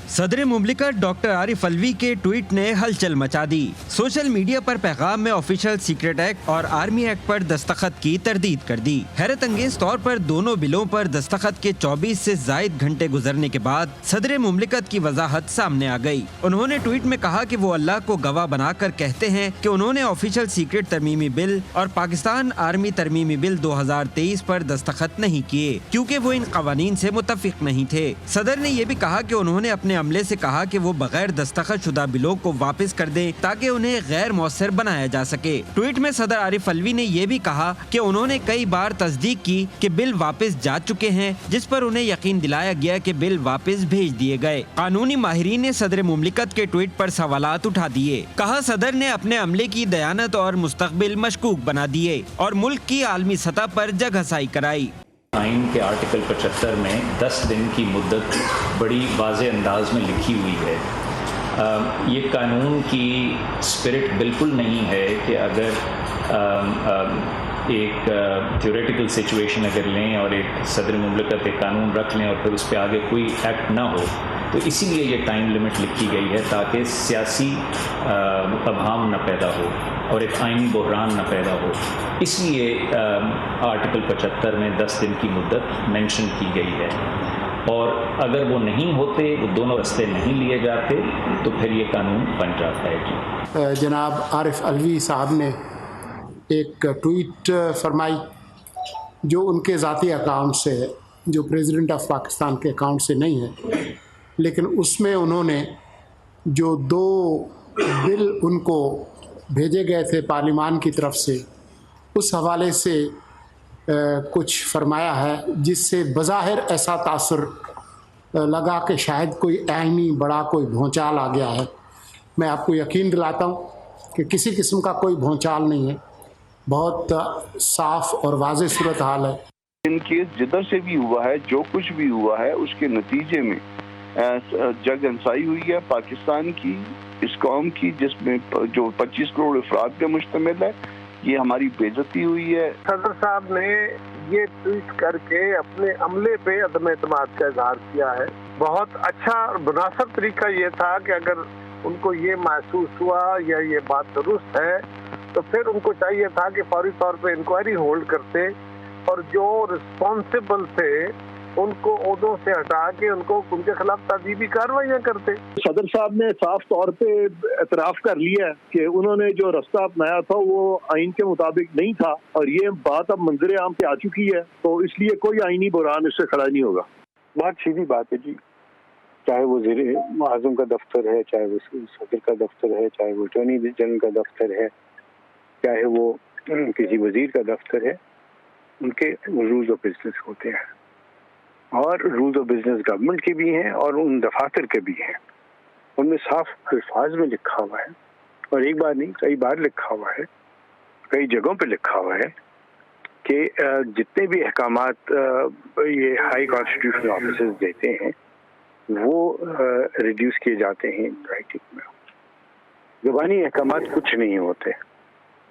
सदर मुमलिकत डॉक्टर आरिफ अलवी के ट्वीट ने हलचल मचा दी। सोशल मीडिया पर पैगाम में ऑफिशियल सीक्रेट एक्ट और आर्मी एक्ट पर दस्तखत की तरदीद कर दी। हैरत अंगेज तौर पर दोनों बिलों पर दस्तखत के 24 से जायद घंटे गुजरने के बाद सदर मुमलिकत की वजाहत सामने आ गई। उन्होंने ट्वीट में कहा कि वो अल्लाह को गवाह बनाकर कहते हैं कि उन्होंने ऑफिशियल सीक्रेट तरमीमी बिल और पाकिस्तान आर्मी तरमीमी बिल 2023 पर दस्तखत नहीं किए, क्योंकि वो इन कवानीन से मुत्तफिक नहीं थे। सदर ने यह भी कहा कि उन्होंने अपने अमले से कहा कि वो बगैर दस्तखत शुदा बिलों को वापस कर दें ताकि उन्हें गैर मौसर बनाया जा सके। ट्वीट में सदर आरिफ अलवी ने यह भी कहा कि उन्होंने कई बार तस्दीक की कि बिल वापस जा चुके हैं, जिस पर उन्हें यकीन दिलाया गया कि बिल वापस भेज दिए गए। कानूनी माहिरीन ने सदर मुमलिकत के ट्वीट पर सवालात उठा दिए। कहा सदर ने अपने अमले की दयानत और मुस्तकबिल मशकूक बना दिए और मुल्क की आलमी सतह पर जगहसाई कराई। आइन के आर्टिकल 75 में 10 दिन की मुद्दत बड़ी वाज़े अंदाज में लिखी हुई है। ये कानून की स्पिरिट बिल्कुल नहीं है कि अगर एक थ्योरेटिकल सिचुएशन अगर लें और एक सदर मुमलिकत एक कानून रख लें और फिर उस पर आगे कोई एक्ट ना हो, तो इसीलिए ये टाइम लिमिट लिखी गई है ताकि सियासी अभाम न पैदा हो और एक आइनी बहरान न पैदा हो। इसलिए आर्टिकल 75 में 10 दिन की मुद्दत मेंशन की गई है, और अगर वो नहीं होते, वो दोनों रास्ते नहीं लिए जाते, तो फिर ये कानून बन जाता है। जी जनाब आरिफ अलवी साहब ने एक ट्वीट फरमाई जो उनके ज़ाती अकाउंट से है, जो प्रेसिडेंट ऑफ पाकिस्तान के अकाउंट से नहीं है, लेकिन उसमें उन्होंने जो 2 बिल उनको भेजे गए थे पार्लिमान की तरफ से, उस हवाले से कुछ फरमाया है जिससे बज़ाहिर ऐसा तासुर लगा कि शायद कोई आईनी बड़ा कोई भौचाल आ गया है। मैं आपको यकीन दिलाता हूँ कि किसी किस्म का कोई भौचाल नहीं है, बहुत साफ़ और वाज़ेह सूरत हाल है। इन केस जिधर से भी हुआ है, जो कुछ भी हुआ है, उसके नतीजे में जग हंसाई हुई है पाकिस्तान की, इस कौम की, जिसमें जो 25 करोड़ अफराद पे मुश्तमिल है। ये हमारी बेइज्जती हुई है। सदर साहब ने ये ट्वीट करके अपने अमले पे अदम एतमाद का इजहार किया है। बहुत अच्छा और मुनासिब तरीका ये था कि अगर उनको ये महसूस हुआ या ये बात दुरुस्त है, तो फिर उनको चाहिए था कि फौरी तौर पे इंक्वायरी होल्ड करते और जो रिस्पॉन्सिबल थे उनको ओहदों से हटा के उनको उनके खिलाफ तादीबी कार्रवाइयाँ करते। सदर साहब ने साफ तौर पे एतराफ़ कर लिया कि उन्होंने जो रास्ता अपनाया था वो आइन के मुताबिक नहीं था, और ये बात अब मंजर आम पे आ चुकी है, तो इसलिए कोई आइनी बुरहान इससे खड़ा नहीं होगा। बहुत सीधी बात है जी, चाहे वो वज़ीर-ए-आज़म का दफ्तर है, चाहे वो सदर का दफ्तर है, चाहे वो अटॉर्नी जनरल का दफ्तर है, चाहे वो किसी वजीर का दफ्तर है, उनके रूल्स ऑफ बिजनेस होते हैं, और रूल्स ऑफ बिजनेस गवर्नमेंट के भी हैं और उन दफातर के भी हैं। उनमें साफ अल्फाज में लिखा हुआ है, और एक बार नहीं कई बार लिखा हुआ है, कई जगहों पे लिखा हुआ है कि जितने भी अहकामात ये हाई कॉन्स्टिट्यूशनल ऑफिसर्स देते हैं वो रिड्यूस किए जाते हैं राइटिंग में। ज़बानी अहकामात कुछ नहीं होते।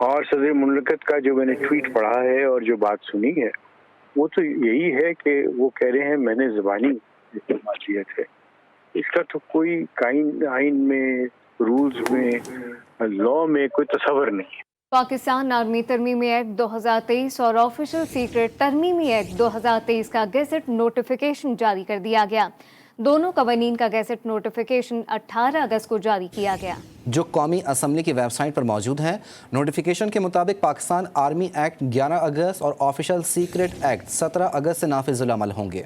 और सदर मुमलिकत का जो मैंने ट्वीट पढ़ा है और जो बात सुनी है, वो तो यही है कि वो कह रहे हैं मैंने ज़बानी इस्तेमाल किए थे। इसका तो कोई आइन में, रूल्स में, लॉ में कोई तस्वर नहीं है। पाकिस्तान आर्मी तरमीमी एक्ट 2023 और ऑफिशियल सीक्रेट तरमीमी एक्ट 2023 का गेजेट नोटिफिकेशन जारी कर दिया गया। दोनों कवानीन का गैजेट नोटिफिकेशन 18 अगस्त को जारी किया गया, जो कौमी असम्बली की वेबसाइट पर मौजूद है। नोटिफिकेशन के मुताबिक पाकिस्तान आर्मी एक्ट 11 अगस्त और ऑफिशियल सीक्रेट एक्ट 17 अगस्त से नाफिजुल अमल होंगे।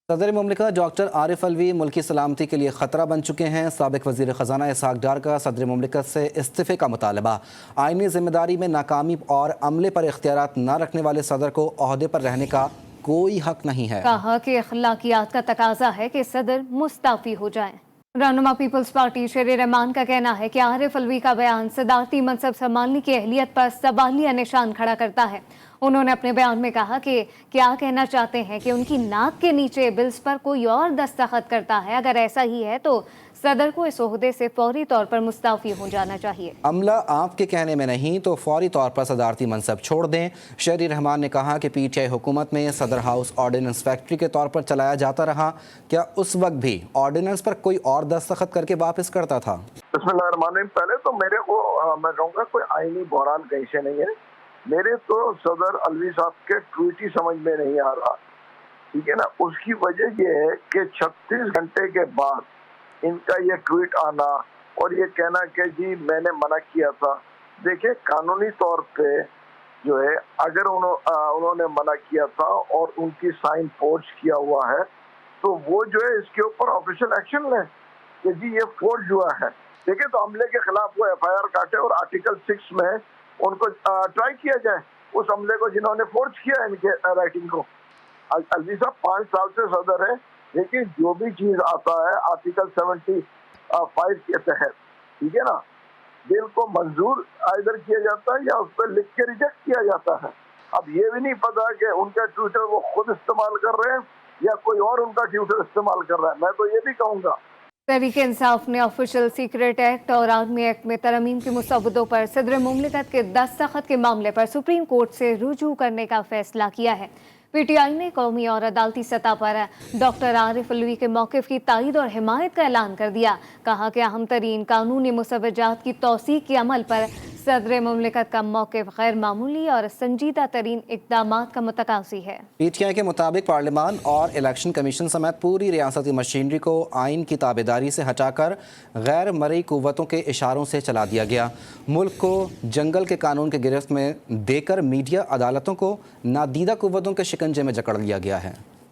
सदर मुमलिकत डॉक्टर आरिफ अलवी मुल्की सलामती के लिए ख़तरा बन चुके हैं। साबिक वज़ीर ख़जाना इसहाक़ डार का सदर मुमलिकत से इस्तीफ़े का मुतालबा। आइनी ज़िम्मेदारी में नाकामी और अमले पर इख्तियारात न रखने वाले सदर को ओहदे पर रहने का कोई हक नहीं है। कहा कि अखलाकियात का तकाजा है कि सदर मुस्ताफ़ी हो जाए। रहनुमा पीपल्स पार्टी शेर रहमान का कहना है कि आरिफ अलवी का बयान सदारती मनसब संभालने की अहलियत पर सवालिया निशान खड़ा करता है। उन्होंने अपने बयान में कहा कि क्या कहना चाहते हैं कि उनकी नाक के नीचे बिल्स पर कोई और दस्तखत करता है। अगर ऐसा ही है तो सदर को इस ओहदे से फौरी तौर पर मुस्तफी हो जाना चाहिए। अमला आपके कहने में नहीं तो फौरी तौर पर सदारती मनसब छोड़ दें। शहरी रहमान ने कहा कि PTI हुकूमत में सदर हाउस ऑर्डिनेंस फैक्ट्री के तौर पर चलाया जाता रहा, क्या उस वक्त भी ऑर्डिनेंस पर कोई और दस्तखत करके वापस करता था? बिस्मिल्लाहिर्रहमानिर्रहीम। पहले तो मेरे को मैं कहूँगा कोई आईनी बहरान कहीं से नहीं है। मेरे तो सदर अलवी साहब के ट्वीट ही समझ में नहीं आ रहा, ठीक है ना। उसकी वजह ये है कि 36 घंटे के बाद इनका ये ट्वीट आना और ये कहना कि जी मैंने मना किया था। देखिए, कानूनी तौर पे जो है अगर उन्होंने मना किया था और उनकी साइन फोर्ज किया हुआ है तो वो जो है इसके ऊपर ऑफिशियल एक्शन लें कि जी ये फोर्ज हुआ है। देखिए, तो हमले के खिलाफ वो FIR काटे और आर्टिकल 6 में उनको ट्राई किया जाए उस हमले को जिन्होंने फोर्ज किया है इनके राइटिंग को। अलवी साहब 5 साल से सदर है, लेकिन जो भी चीज आता है आर्टिकल 75 के तहत, ठीक है ना, बिल को मंजूर आइदर किया जाता है या उस पर लिख के रिजेक्ट किया जाता है। अब ये भी नहीं पता कि उनका ट्विटर वो खुद इस्तेमाल कर रहे हैं या कोई और उनका ट्विटर इस्तेमाल कर रहा है। मैं तो ये भी कहूँगा तहरीक इंसाफ ने ऑफिशियल सीक्रेट एक्ट और आर्मी एक्ट में तरमीम के मुसव्वदों पर सदर मुमलिकत के दस्तखत के मामले पर सुप्रीम कोर्ट से रुजू करने का फैसला किया है। PTI ने कौमी और अदालती सतह पर डॉक्टर आरिफ अलवी के मौक़िफ़ की तायद और हिमायत का ऐलान कर दिया। कहा कि अहम तरीन कानूनी मुसव्वजात की तौसीक़ के अमल पर सदर मुमलिकत का मौक़िफ़ गैर मामूली और संजीदा तरीन इक़दामात का मुतकासी है। PTI के मुताबिक पार्लियामान और इलेक्शन कमीशन समेत पूरी रियासती मशीनरी को आइन की ताबेदारी से हटाकर गैर मरई कुव्वतों के इशारों से चला दिया गया। मुल्क को जंगल के कानून के गिरफ्त में देकर मीडिया अदालतों को नादीदा कुव्वतों के शिकंजे में जकड़ लिया गया है।